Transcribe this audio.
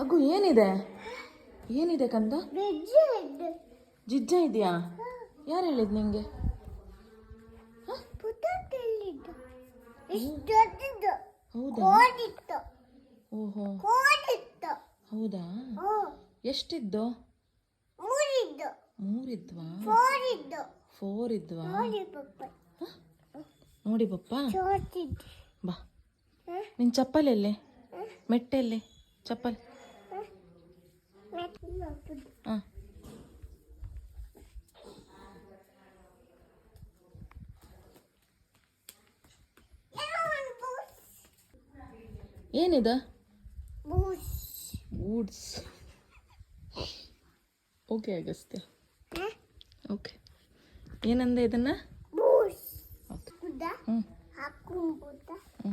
ಅಗು ಏನಿದೆ ಏನಿದೆ ಕಂದ? ಜಿಜ್ಜ ಇದೆಯಾ? ಯಾರು ಹೇಳಿದ್ ನಿಂಗೆ? ಹೌದಾ? ಓಹೋ, ಹೌದಾ? ಎಷ್ಟಿದ್ದು? ಮೂರಿದ್ವಾ? 4 ಇದ್ವಾ? ನೋಡಿ ಪಪ್ಪ, ಬಾ. ನಿನ್ ಚಪ್ಪಲ್ ಎಲ್ಲಿ? ಮೆಟ್ಟೆಲ್ಲಿ ಚಪ್ಪಲ್? ಹಾಂ, ಏನಿದ? ಬೂಟ್ಸ್. Okay Agastya, okay. ಏನಂದೆ ಇದನ್ನ? ಓಕೆ. ಹ್ಞೂ ಹ್ಞೂ